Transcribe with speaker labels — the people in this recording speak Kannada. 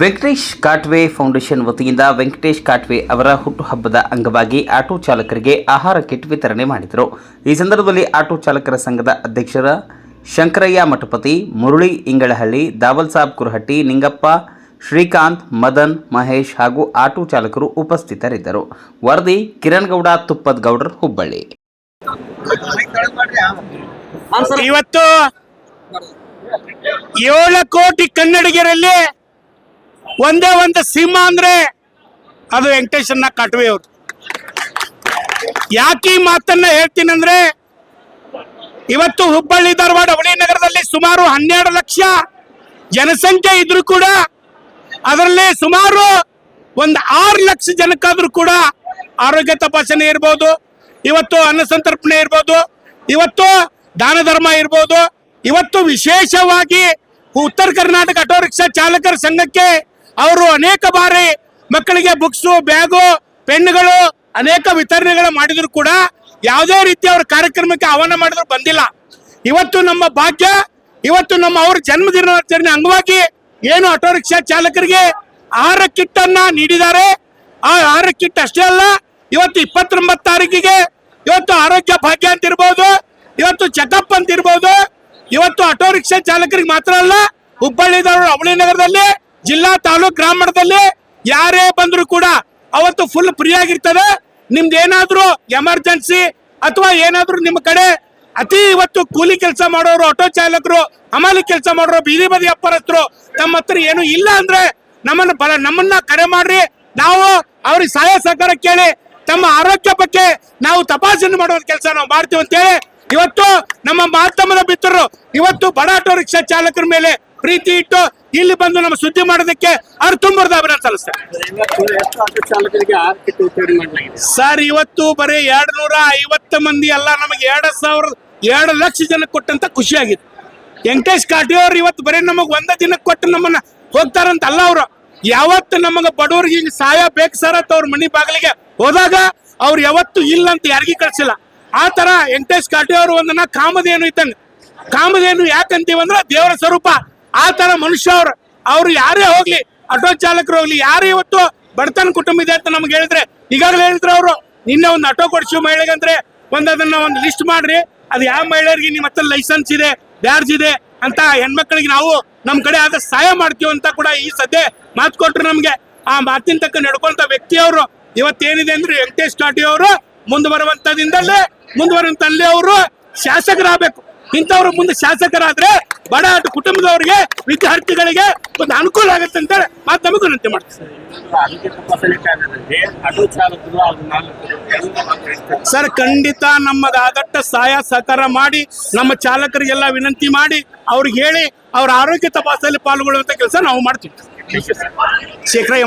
Speaker 1: ವೆಂಕಟೇಶ್ ಕಾಟ್ವೆ ಫೌಂಡೇಶನ್ ವತಿಯಿಂದ ವೆಂಕಟೇಶ್ ಕಾಟ್ವೆ ಅವರ ಹುಟ್ಟುಹಬ್ಬದ ಅಂಗವಾಗಿ ಆಟೋ ಚಾಲಕರಿಗೆ ಆಹಾರ ಕಿಟ್ ವಿತರಣೆ ಮಾಡಿದರು. ಈ ಸಂದರ್ಭದಲ್ಲಿ ಆಟೋ ಚಾಲಕರ ಸಂಘದ ಅಧ್ಯಕ್ಷರ ಶಂಕರಯ್ಯ ಮಠಪತಿ, ಮುರಳಿ ಇಂಗಳಹಳ್ಳಿ, ದಾವಲ್ ಸಾಬ್ ಕುರಹಟ್ಟಿ, ನಿಂಗಪ್ಪ, ಶ್ರೀಕಾಂತ್, ಮದನ್, ಮಹೇಶ್ ಹಾಗೂ ಆಟೋ ಚಾಲಕರು ಉಪಸ್ಥಿತರಿದ್ದರು. ವರದಿ ಕಿರಣಗೌಡ ತುಪ್ಪದಗೌಡರ್, ಹುಬ್ಬಳ್ಳಿ.
Speaker 2: ಇವತ್ತು 7 ಕೋಟಿ ಕನ್ನಡಿಗರಲ್ಲಿ ಒಂದೇ ಒಂದು ಸಿಂಹ ಅಂದ್ರೆ ಅದು ವೆಂಕಟೇಶಣ್ಣ ಕಾಟ್ವೆ ಅವರು. ಯಾಕೆ ಈ ಮಾತನ್ನ ಹೇಳ್ತೀನಿ ಅಂದ್ರೆ, ಇವತ್ತು ಹುಬ್ಬಳ್ಳಿ ಧಾರವಾಡ ಅವಳಿ ನಗರದಲ್ಲಿ ಸುಮಾರು 12 ಲಕ್ಷ ಜನಸಂಖ್ಯೆ ಇದ್ರೂ ಕೂಡ ಅದರಲ್ಲಿ ಸುಮಾರು ಒಂದು 6 ಲಕ್ಷ ಜನಕ್ಕಾದ್ರೂ ಕೂಡ ಆರೋಗ್ಯ ತಪಾಸಣೆ ಇರ್ಬೋದು, ಇವತ್ತು ಅನ್ನ ಸಂತರ್ಪಣೆ ಇರ್ಬೋದು, ಇವತ್ತು ದಾನ ಧರ್ಮ ಇರ್ಬೋದು. ಇವತ್ತು ವಿಶೇಷವಾಗಿ ಉತ್ತರ ಕರ್ನಾಟಕ ಆಟೋ ರಿಕ್ಷಾ ಚಾಲಕರ ಸಂಘಕ್ಕೆ ಅವರು ಅನೇಕ ಬಾರಿ ಮಕ್ಕಳಿಗೆ ಬುಕ್ಸು, ಬ್ಯಾಗು, ಪೆನ್ನುಗಳು ಅನೇಕ ವಿತರಣೆಗಳು ಮಾಡಿದ್ರು ಕೂಡ ಯಾವುದೇ ರೀತಿ ಅವ್ರ ಕಾರ್ಯಕ್ರಮಕ್ಕೆ ಆಹ್ವಾನ ಮಾಡಿದ್ರು ಬಂದಿಲ್ಲ. ಇವತ್ತು ನಮ್ಮ ಭಾಗ್ಯ, ಇವತ್ತು ನಮ್ಮ ಅವ್ರ ಜನ್ಮದಿನಾಚರಣೆ ಅಂಗವಾಗಿ ಏನು ಆಟೋ ರಿಕ್ಷಾ ಚಾಲಕರಿಗೆ ಆಹಾರ ಕಿಟ್ ಅನ್ನ ನೀಡಿದ್ದಾರೆ. ಆ ಆಹಾರ ಕಿಟ್ ಅಷ್ಟೇ ಅಲ್ಲ, ಇವತ್ತು 29 ತಾರೀಕಿಗೆ ಇವತ್ತು ಆರೋಗ್ಯ ಭಾಗ್ಯ ಅಂತ ಇರ್ಬೋದು, ಇವತ್ತು ಚೆಕಪ್ ಅಂತ ಇರ್ಬೋದು. ಇವತ್ತು ಆಟೋ ರಿಕ್ಷಾ ಚಾಲಕರಿಗೆ ಮಾತ್ರ ಅಲ್ಲ, ಹುಬ್ಬಳ್ಳಿ ಧಾರವಾಡ ಅವಳಿ ನಗರದಲ್ಲಿ ಜಿಲ್ಲಾ ತಾಲೂಕ್ ಗ್ರಾಮದಲ್ಲಿ ಯಾರೇ ಬಂದ್ರು ಕೂಡ ಅವತ್ತು ಫುಲ್ ಫ್ರೀ ಆಗಿರ್ತದೆ. ನಿಮ್ದು ಏನಾದ್ರು ಎಮರ್ಜೆನ್ಸಿ ಅಥವಾ ಏನಾದ್ರು ನಿಮ್ಮ ಕಡೆ ಅತಿ ಇವತ್ತು ಕೂಲಿ ಕೆಲಸ ಮಾಡೋರು, ಆಟೋ ಚಾಲಕರು, ಹಮಾಲಿ ಕೆಲಸ ಮಾಡೋರು, ಬೀದಿ ಬದಿ ವ್ಯಾಪಾರಸ್ಥರು ತಮ್ಮ ಹತ್ರ ಏನು ಇಲ್ಲ ಅಂದ್ರೆ ನಮ್ಮನ್ನ ಕರೆ ಮಾಡ್ರಿ. ನಾವು ಅವ್ರಿಗೆ ಸಹಾಯ ಸಹಕಾರ ಕೇಳಿ ತಮ್ಮ ಆರೋಗ್ಯ ಬಗ್ಗೆ ನಾವು ತಪಾಸಣೆ ಮಾಡುವ ಕೆಲಸ ನಾವು ಮಾಡ್ತೀವಿ ಅಂತೇಳಿ ಇವತ್ತು ನಮ್ಮ ಮಾಧ್ಯಮದ ಮಿತ್ರರು ಇವತ್ತು ಬಡ ಆಟೋ ರಿಕ್ಷಾ ಚಾಲಕರ ಮೇಲೆ ಪ್ರೀತಿ ಇಟ್ಟು ಇಲ್ಲಿ ಬಂದು ನಮ್ಮ ಸುದ್ದಿ ಮಾಡೋದಕ್ಕೆ ಅವ್ರು ತುಂಬರದ ಅಭಿನಂದನೆ ಸಲ್ಲಿಸ್ತಾರೆ. ಸರ್, ಇವತ್ತು ಬರೀ 250 ಮಂದಿ ಅಲ್ಲ, ನಮಗೆ 2 ಲಕ್ಷ ಜನಕ್ಕೆ ಕೊಟ್ಟಂತ ಖುಷಿಯಾಗಿದೆ. ವೆಂಕಟೇಶ್ ಕಾಟ್ವೆ ಅವ್ರು ಇವತ್ತು ಬರೀ ನಮಗ್ 1 ದಿನಕ್ಕೆ ಕೊಟ್ಟು ನಮ್ಮನ್ನ ಹೋಗ್ತಾರಂತ ಅಲ್ಲ. ಅವರು ಯಾವತ್ತು ನಮಗ ಬಡವರಿಗೆ ಹಿಂಗ್ ಸಹಾಯ ಬೇಕು ಸರ್ ಅಂತ ಅವ್ರ ಮನಿ ಬಾಗಿಲಿಗೆ ಹೋದಾಗ ಅವ್ರು ಯಾವತ್ತು ಇಲ್ಲ ಅಂತ ಯಾರಿಗೂ ಕಳ್ಸಿಲ್ಲ. ಆ ತರ ವೆಂಕಟೇಶ್ ಕಾಟ್ವೆ ಅವರು ಒಂದನ್ನ ಕಾಮಧೇನು ಇದ್ದಂಗ. ಕಾಮಧೇನು ಯಾಕಂತೀವಂದ್ರೆ ದೇವರ ಸ್ವರೂಪ. ಆ ತರ ಮನುಷ್ಯ ಅವ್ರು ಯಾರೇ ಹೋಗ್ಲಿ, ಆಟೋ ಚಾಲಕರು ಹೋಗ್ಲಿ, ಯಾರೇ ಇವತ್ತು ಬಡತನ ಕುಟುಂಬ ಇದೆ ಅಂತ ನಮ್ಗೆ ಹೇಳಿದ್ರೆ, ಈಗಾಗಲೇ ಹೇಳಿದ್ರು ಅವರು, ನಿನ್ನೆ ಒಂದು ಆಟೋ ಕೊಡ್ಸಿ ಮಹಿಳೆಗೆ ಅಂದ್ರೆ ಅದನ್ನ ಒಂದು ಲಿಸ್ಟ್ ಮಾಡ್ರಿ, ಅದು ಯಾವ ಮಹಿಳೆಯರಿಗೆ ನಿಮ್ಮ ಹತ್ರ ಲೈಸೆನ್ಸ್ ಇದೆ, ಬ್ಯಾಡ್ಜ್ ಇದೆ ಅಂತ ಹೆಣ್ಮಕ್ಳಿಗೆ ನಾವು ನಮ್ ಕಡೆ ಆದ ಸಹಾಯ ಮಾಡ್ತೀವಿ ಅಂತ ಕೂಡ ಈ ಸದ್ಯ ಮಾತು ಕೊಟ್ರು ನಮ್ಗೆ. ಆ ಮಾತಿನ ತಕ್ಕ ನಡ್ಕೊಂತ ವ್ಯಕ್ತಿಯವರು ಇವತ್ತೇನಿದೆ ಅಂದ್ರೆ ವೆಂಕಟೇಶ್ ಕಾಟ್ವೆ ಅವರು ಮುಂದುವರುವಂತಲ್ಲಿ ಅವರು ಶಾಸಕರಾಗಬೇಕು. ಇಂಥವ್ರು ಮುಂದೆ ಶಾಸಕರಾದ್ರೆ ಬಡ ಕುಟುಂಬದವರಿಗೆ, ವಿದ್ಯಾರ್ಥಿಗಳಿಗೆ ಒಂದು ಅನುಕೂಲ ಆಗುತ್ತೆ ಅಂತ ನಮಗೂ ವಿನಂತಿ ಮಾಡ್ತೀವಿ. ಸರ್, ಖಂಡಿತ ನಮ್ಮದಾದಟ್ಟ ಸಹಾಯ ಸಹಕಾರ ಮಾಡಿ ನಮ್ಮ ಚಾಲಕರಿಗೆಲ್ಲ ವಿನಂತಿ ಮಾಡಿ ಅವ್ರಿಗೆ ಹೇಳಿ ಅವ್ರ ಆರೋಗ್ಯ ತಪಾಸಣೆಯಲ್ಲಿ ಪಾಲ್ಗೊಳ್ಳುವಂತ ಕೆಲಸ ನಾವು ಮಾಡ್ತೀವಿ. ಶೇಖರಯ್ಯ